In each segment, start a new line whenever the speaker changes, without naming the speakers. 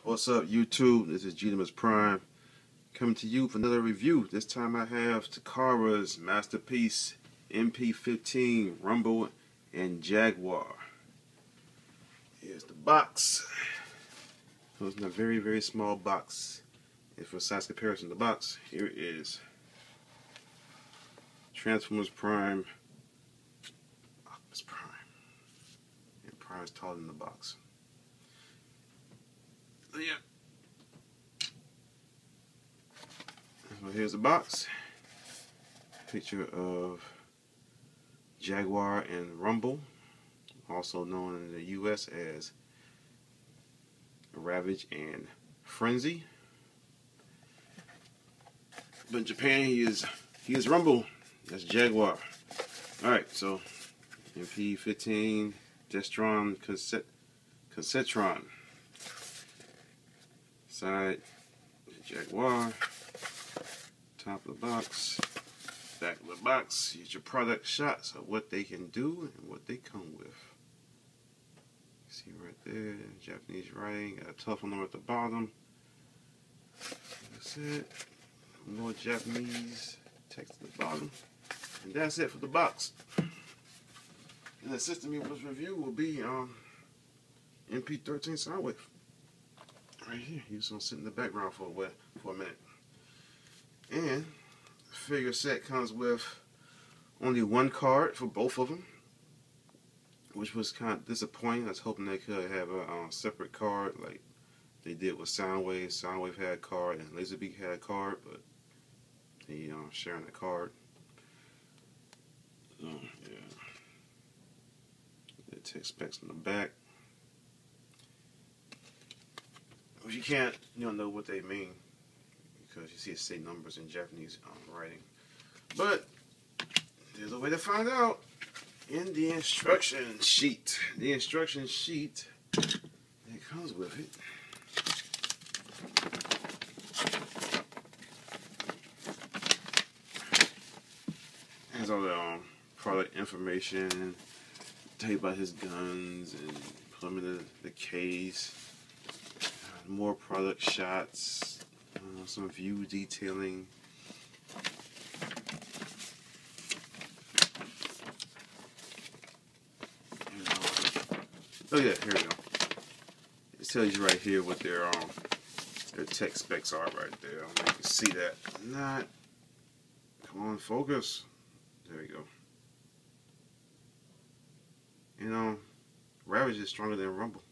What's up, YouTube? This is Genius Prime coming to you for another review. This time I have Takara's masterpiece MP-15 Rumble and Jaguar. Here's the box. So it's in a very, very small box. And for size comparison, the box here is Transformers Prime, Optimus Prime, and Prime is taller than the box. So yeah. So here's the box. Picture of Jaguar and Rumble, also known in the US as Ravage and Frenzy. But in Japan he is Rumble. That's Jaguar. Alright, so MP-15 Destron Conceptron. Side Jaguar. Top of the box. Back of the box. Here's your product shots of what they can do and what they come with. See right there, Japanese writing. Got a telephone number at the bottom. That's it. More Japanese text at the bottom. And that's it for the box. And assisting me with this review will be MP-13 Soundwave. Right here. He's gonna sit in the background for a minute. And the figure set comes with only one card for both of them, which was kind of disappointing. I was hoping they could have a separate card like they did with Soundwave. Soundwave had a card and Laserbeak had a card, but they sharing the card. So yeah, the text specs on the back, which you can't know what they mean because you see it say numbers in Japanese writing. But there's a way to find out in the instruction sheet. The instruction sheet that comes with it. Has all the product information, tell you about his guns and put them in the case. More product shots, some view detailing. Oh yeah, here we go. It tells you right here what their tech specs are right there. I don't know if you can see that. Not. Come on, focus. There we go. Ravage is stronger than Rumble.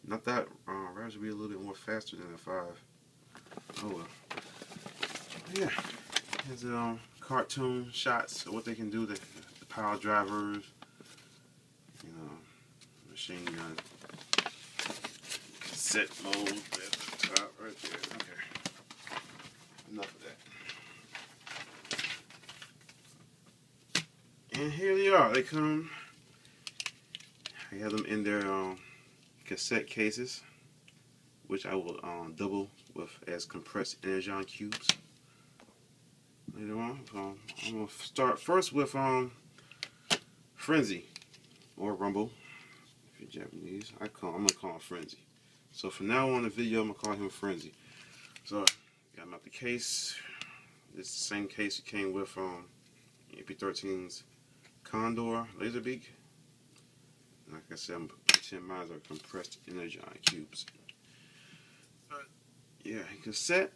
Not that Ravage will be a little bit more faster than a 5. Oh well. Yeah. Here's cartoon shots of what they can do. The power drivers. Machine gun. Cassette mode at the top right there. Okay. Enough of that. And here they are. They come. I have them in their cassette cases, which I will double with as compressed energon cubes later on. I'm gonna start first with Frenzy or Rumble if you're Japanese. I'm gonna call him Frenzy. So from now on in the video, I'm gonna call him Frenzy. So got him out the case. This is the same case it came with MP-13's Condor Laserbeak. Like I said, I'm pretending mine are compressed energon cubes. But yeah, cassette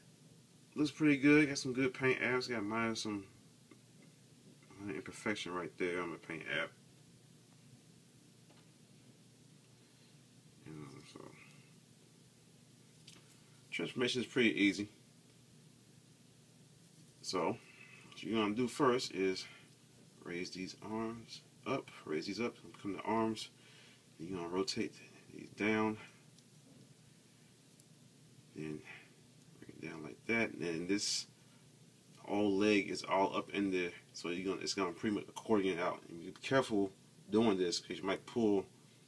looks pretty good. Got some good paint apps. Got minor some imperfection right there on the paint app. So transformation is pretty easy. So what you're gonna do first is raise these arms up. Raise these up. Come to arms. You're gonna rotate these down. Then bring it down like that. And then this whole leg is all up in there. So it's gonna pretty much accordion out. And be careful doing this because you might pull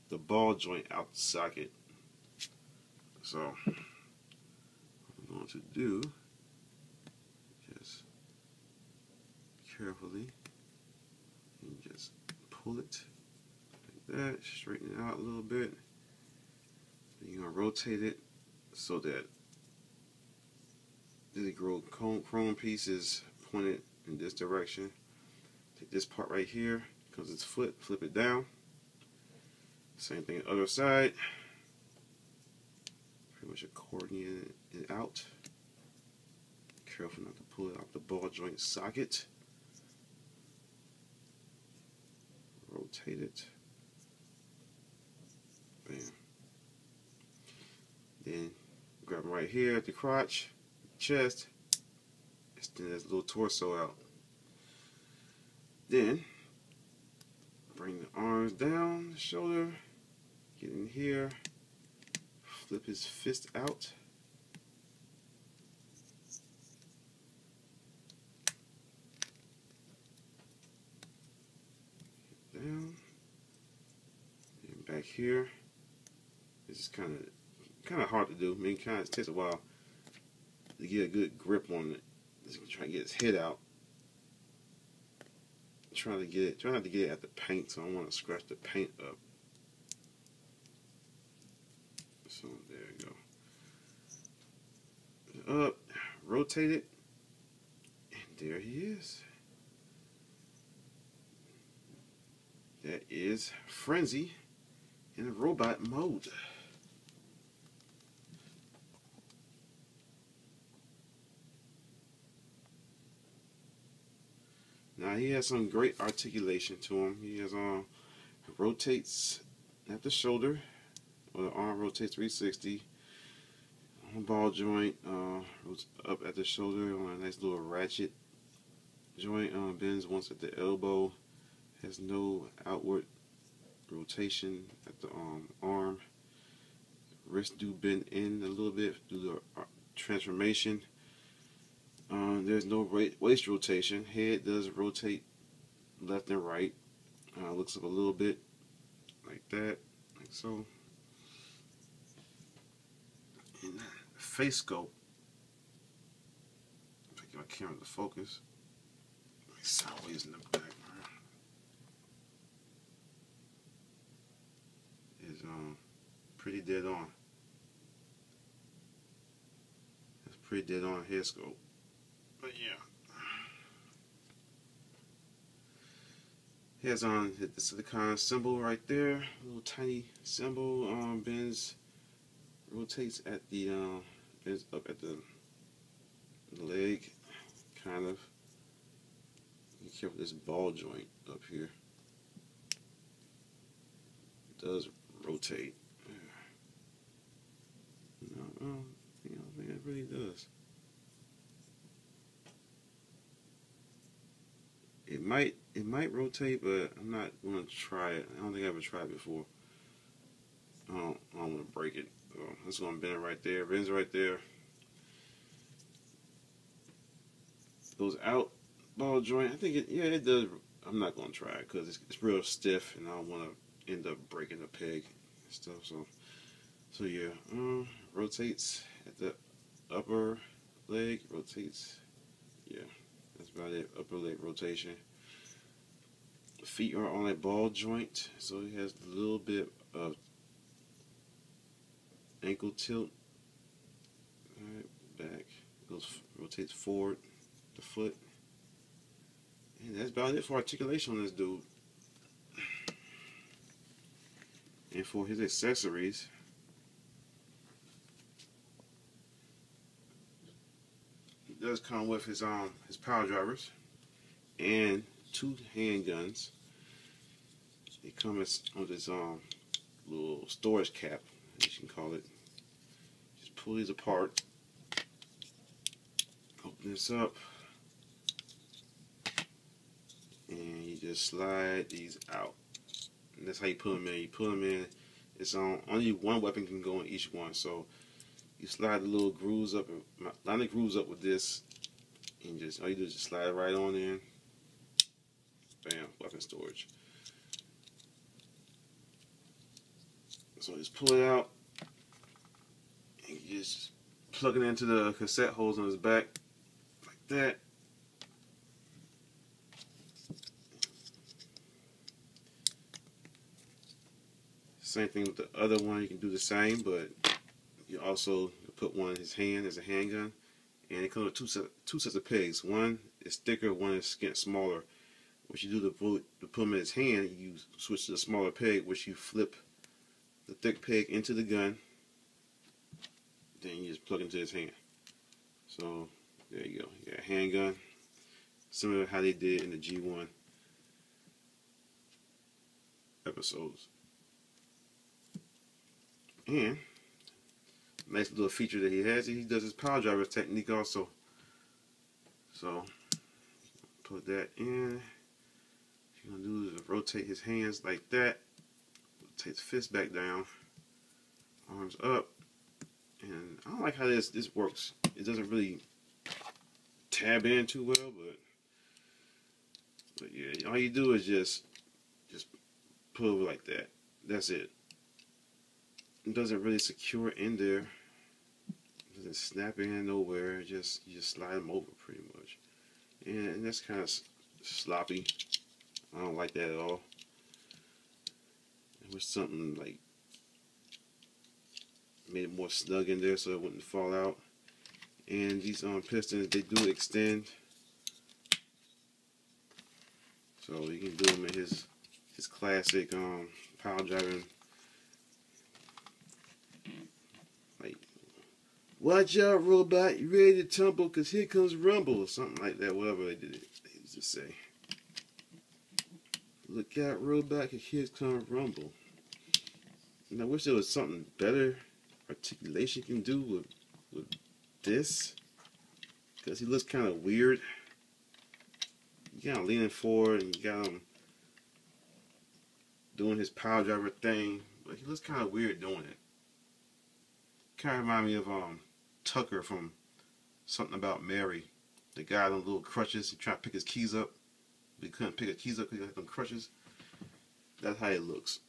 the ball joint out the socket. So what I'm going to do, just carefully and just pull it like that, straighten it out a little bit. Then you're gonna rotate it so that the chrome piece is pointed in this direction. Take this part right here, because it's flip it down. Same thing the other side. Pretty much accordion it out. Careful not to pull it out the ball joint socket. Rotate it. Bam. Then grab them right here at the crotch, chest, extend this little torso out. Then bring the arms down, the shoulder, get in here, flip his fist out. Down. And back here. This is kind of hard to do. I mean, it takes a while to get a good grip on it. Just try to get his head out. Try not to get it at the paint, so I don't want to scratch the paint up. So there you go. Up, rotate it, and there he is. That is Frenzy in a robot mode. Now he has some great articulation to him. He has rotates at the shoulder, or the arm rotates 360. On the ball joint, up at the shoulder on a nice little ratchet joint. Bends once at the elbow. Has no outward rotation at the arm. Wrist do bend in a little bit due to transformation. There's no waist rotation. Head does rotate left and right. Looks up a little bit like that, like so. And face scope. If I get my camera to focus, sideways in the back. Is pretty dead on. That's pretty dead on head scope. But yeah, he has on the silicone symbol right there, little tiny symbol. Bends, rotates at the bends up at the leg, kind of. Be careful this ball joint up here. It does rotate. No, I don't think it really does. It might rotate, but I'm not gonna try it. I don't think I've ever tried it before. I don't want to break it. So it's gonna bend right there. Bends right there. Goes out ball joint. I think it does. I'm not gonna try it because it's real stiff, and I don't want to end up breaking the peg and stuff. So yeah, rotates at the upper leg. Rotates. Yeah. That's about it. Upper leg rotation. Feet are on a ball joint, so he has a little bit of ankle tilt. Alright, back. Rotates forward the foot. And that's about it for articulation on this dude. And for his accessories, he does come with his power drivers and 2 handguns. They come with this little storage cap, as you can call it. Just pull these apart. Open this up, and you just slide these out. And that's how you put them in. You put them in. It's only one weapon can go in each one. So you slide the little grooves up, line the grooves up with this, and just all you do is just slide it right on in. Bam, weapon storage. So just pull it out, and you just plug it into the cassette holes on his back, like that. Same thing with the other one. You can do the same, but You also put one in his hand as a handgun, and it comes with two sets of pegs. One is thicker, one is smaller. What you do to put him in his hand, you switch to the smaller peg, which you flip the thick peg into the gun, then you just plug into his hand. So there you go. You got a handgun, similar to how they did in the G1 episodes. And nice little feature that he has, he does his power driver technique also. So put that in. What you're gonna do is rotate his hands like that. Take the fist back down, arms up, and I don't like how this works. It doesn't really tab in too well, but yeah, all you do is just pull over like that. That's it. It doesn't really secure in there. It doesn't snap in nowhere. You just slide them over pretty much, and that's kind of sloppy. I don't like that at all. I wish something like made it more snug in there so it wouldn't fall out. And these pistons, they do extend, so you can do them in his classic power driving, like, watch out robot, you ready to tumble, cause here comes rumble, or something like that, whatever they used to say. Look out robot, cause here comes rumble. And I wish there was something better articulation you can do with this, because he looks kind of weird. You got him leaning forward and you got him doing his power driver thing, but he looks kind of weird doing it. Kind of remind me of Tucker from Something About Mary. The guy on little crutches, he tried to pick his keys up, but he couldn't pick his keys up because he had them crutches. That's how it looks.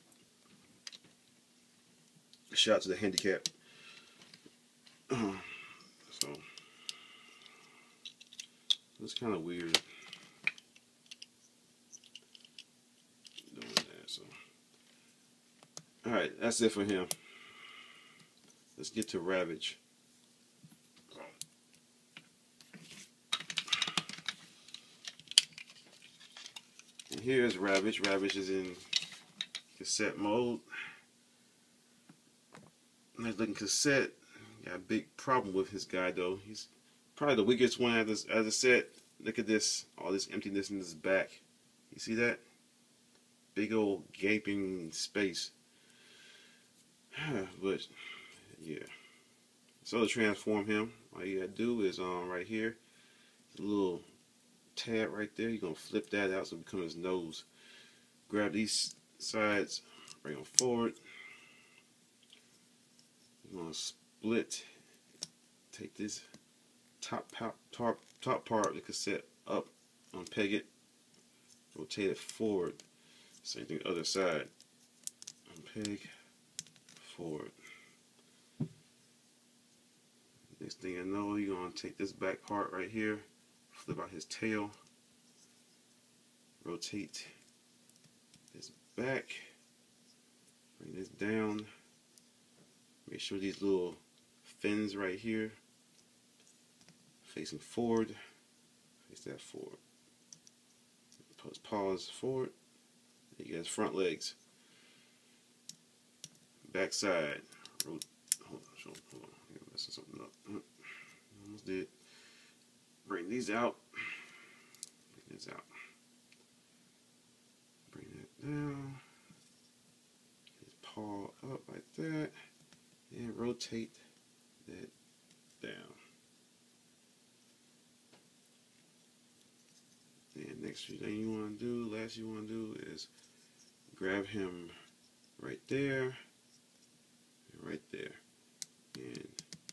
Shout out to the handicap. So it's kind of weird doing that. So, all right, that's it for him. Let's get to Ravage. And here's Ravage. Ravage is in cassette mode. Nice looking cassette. Got a big problem with this guy though. He's probably the weakest one as a set. Look at this, all this emptiness in his back. You see that? Big old gaping space. But yeah. So to transform him, all you gotta do is right here, a little tab right there. You're gonna flip that out so it becomes his nose. Grab these sides, bring them forward. You're gonna split. Take this top part of the cassette up, unpeg it, rotate it forward. Same thing other side. Unpeg, forward. Next thing you know, you're gonna take this back part right here, flip out his tail, rotate this back, bring this down. Make sure these little fins right here facing forward, face that forward. Pause forward. There you guys, front legs, back side. Hold on, I'm messing something up. Almost did. Bring these out. Bring this out. Bring that down. His paw up like that. And rotate that down. And next thing you want to do, last you want to do is grab him right there and right there. And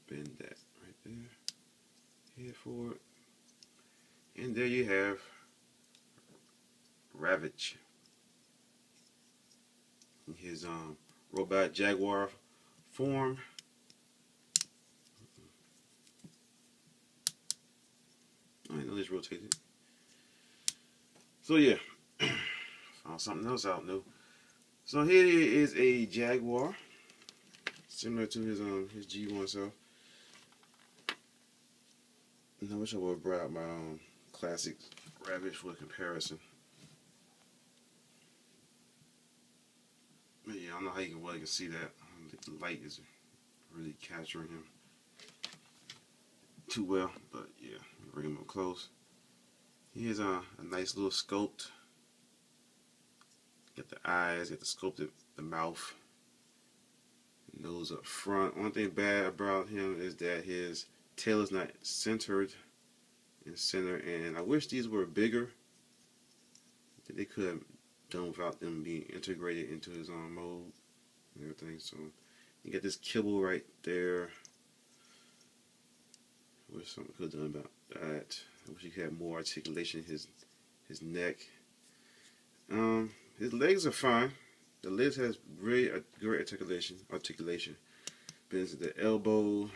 bend that right there. Head forward. And there you have Ravage. His robot Jaguar form. I know this rotated. So yeah, found something else out new. So here is a Jaguar. It's similar to his G1 self. And I wish I would have brought out my classic Ravage for comparison. But yeah, I don't know how you can see that. I don't think the light is really capturing him too well, but yeah, bring him up close. He has a nice little sculpt. Got the eyes, got the sculpted the mouth, nose up front. One thing bad about him is that his tail is not centered in center, and I wish these were bigger. They could have done without them being integrated into his own mold and everything. So you got this kibble right there. I wish something could have done about that. I wish he had more articulation in his neck. His legs are fine. The legs has great articulation. Bends at the elbow,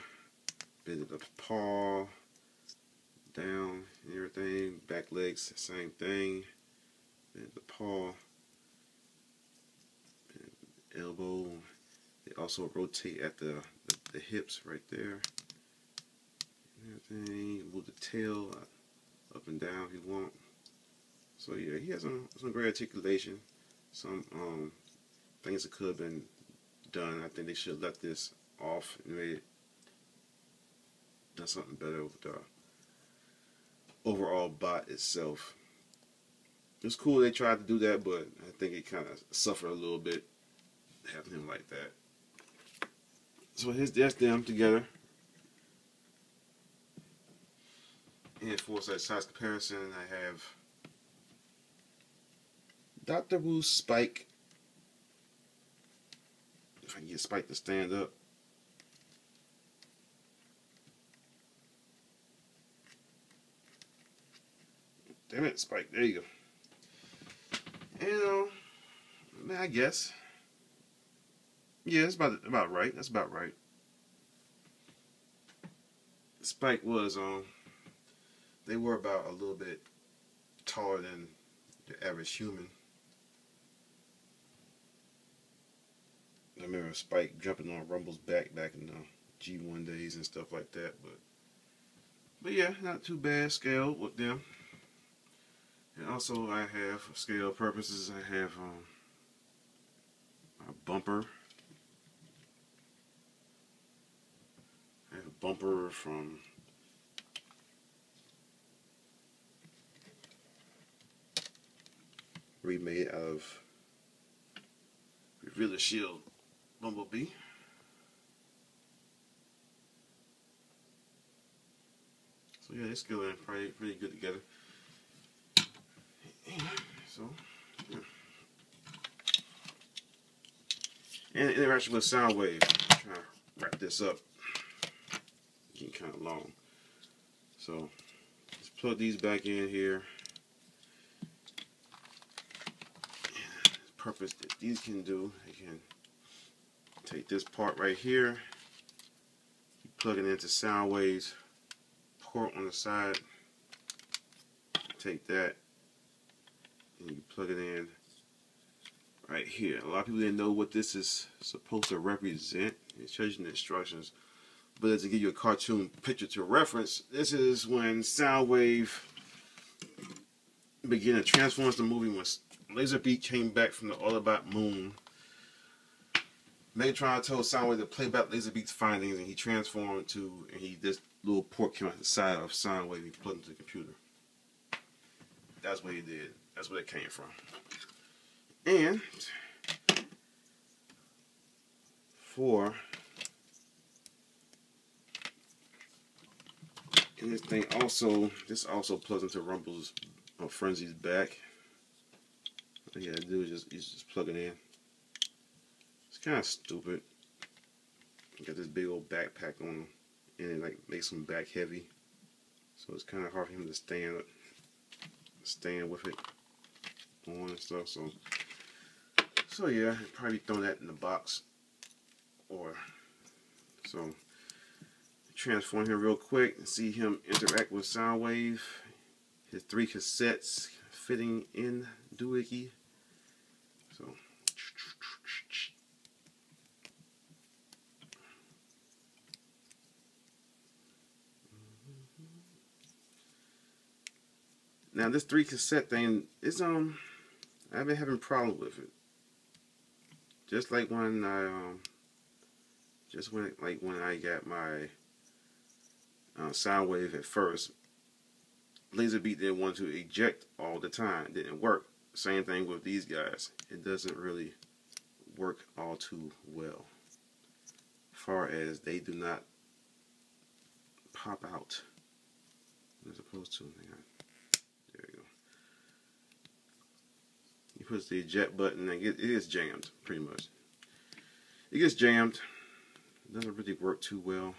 bends at the paw, down and everything. Back legs, same thing. Bend at the paw, bend at the elbow. They also rotate at the hips right there. Everything. Move the tail up and down if you want. So yeah, he has some great articulation. Some things that could have been done. I think they should have left this off and made it done something better with the overall bot itself. It's cool they tried to do that, but I think it kind of suffered a little bit having him like that. So that's them together. And for size comparison, I have Dr. Wu's Spike. If I can get Spike to stand up. Damn it, Spike. There you go. And man, I guess. Yeah, it's about right. That's about right. Spike was they were about a little bit taller than the average human. I remember Spike jumping on Rumble's back in the G1 days and stuff like that, but yeah, not too bad scale with them. And also I have, for scale purposes, I have a bumper. I have a bumper from remade out of Revealer Shield Bumblebee. So yeah, it's good and probably pretty good together. So yeah. And interaction with Soundwave. I'm trying to wrap this up. Getting kind of long. So let's plug these back in here. And the purpose that these can do, they can take this part right here, you plug it into Soundwave's port on the side, take that, and you plug it in right here. A lot of people didn't know what this is supposed to represent. It shows you the instructions, but to give you a cartoon picture to reference, this is when Soundwave began to transform the movie when Laserbeak came back from the Autobot moon. Megatron told Soundwave to play back Laserbeak's findings, and he transformed to, this little port came out the side of Soundwave, he plugged into the computer. That's what he did. That's where it came from. And and this also plugs into Rumble's Frenzy's back. All you gotta do is just plug it in. It's kind of stupid. Got this big old backpack on him, and it like makes him back heavy, so it's kind of hard for him to stand with it on and stuff. So yeah, I'd probably throw that in the box, or so. Transform him real quick and see him interact with Soundwave. His 3 cassettes fitting in doohickey. So Now this 3 cassette thing is I've been having problems with it. Just like when I when I got my Soundwave at first, Laserbeat didn't want to eject all the time. It didn't work. Same thing with these guys. It doesn't really work all too well. As far as they do not pop out as opposed to. There you go. You push the eject button and it gets jammed pretty much. It gets jammed. It doesn't really work too well.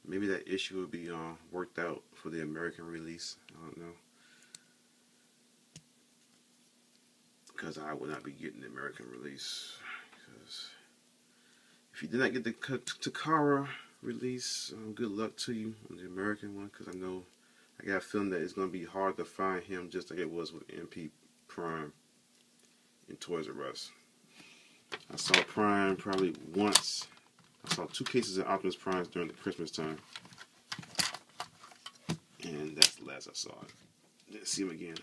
Maybe that issue will be worked out for the American release. I don't know. Because I will not be getting the American release. Because if you did not get the Takara release, good luck to you on the American one. Because I know, I got a feeling that it's going to be hard to find him just like it was with MP Prime in Toys R Us. I saw Prime probably once. I saw 2 cases of Optimus Primes during the Christmas time. And that's the last I saw it. Didn't see him again.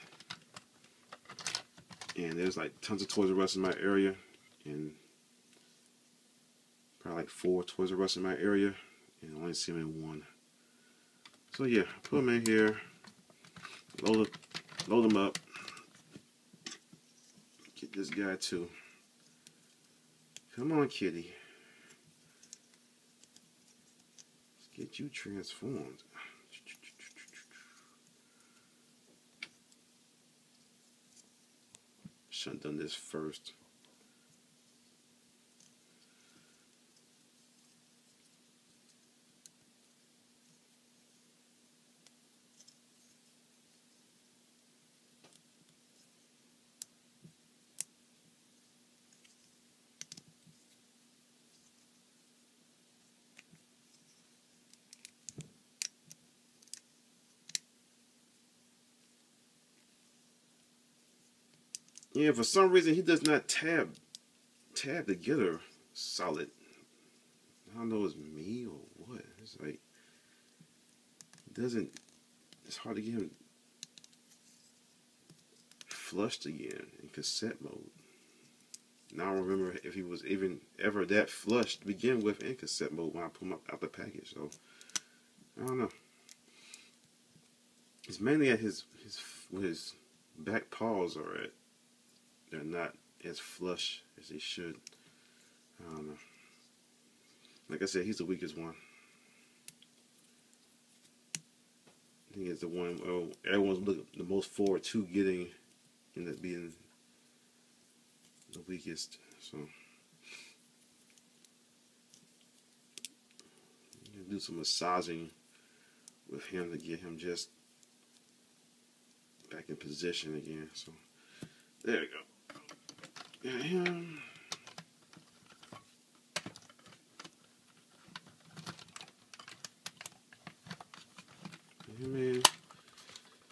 And there's like tons of Toys R Us in my area. And probably like 4 Toys R Us in my area. And I only see them in 1. So yeah, put them in here. Load them up. Get this guy too. Come on, kitty. Get you transformed. Should have done this first. Yeah, for some reason he does not tab together solid. I don't know if it's me or what. It's like it doesn't. It's hard to get him flushed again in cassette mode. Now I don't remember if he was even ever that flushed to begin with in cassette mode when I pull him out the package. So I don't know. It's mainly at where his back paws are at. They're not as flush as they should. I don't know. Like I said, he's the weakest one. I think it's the one everyone's looking the most forward to getting, end up being the weakest. So you can do some massaging with him to get him just back in position again. So there you go. Got him. Man.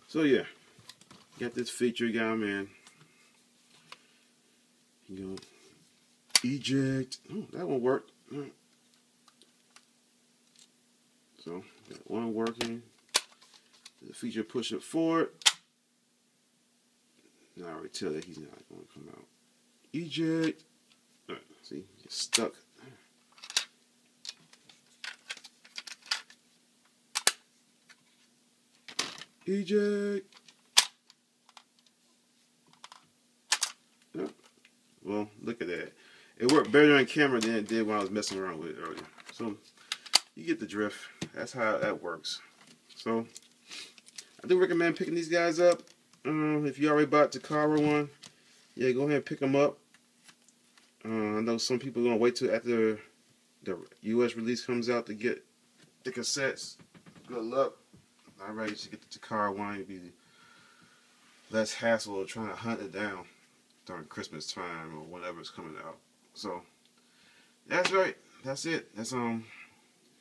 So yeah, got this feature guy, man. You go eject. Oh, that one worked. Right. So got one working. The feature push it forward. Now I already tell that he's not going to come out. Eject. Right, see, get stuck. Eject. Oh. Well, look at that. It worked better on camera than it did when I was messing around with it earlier. So you get the drift. That's how that works. So I do recommend picking these guys up. If you already bought the Takara one, yeah, go ahead and pick them up. I know some people are going to wait till after the US release comes out to get the cassettes. Good luck. Alright, you should get the Takara one. It'll be less hassle of trying to hunt it down during Christmas time or whenever it's coming out. So that's right. That's it. That's me,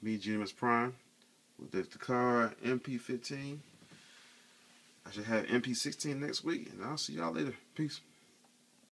Optimus Prime, with the Takara MP-15. I should have MP-16 next week, and I'll see y'all later. Peace.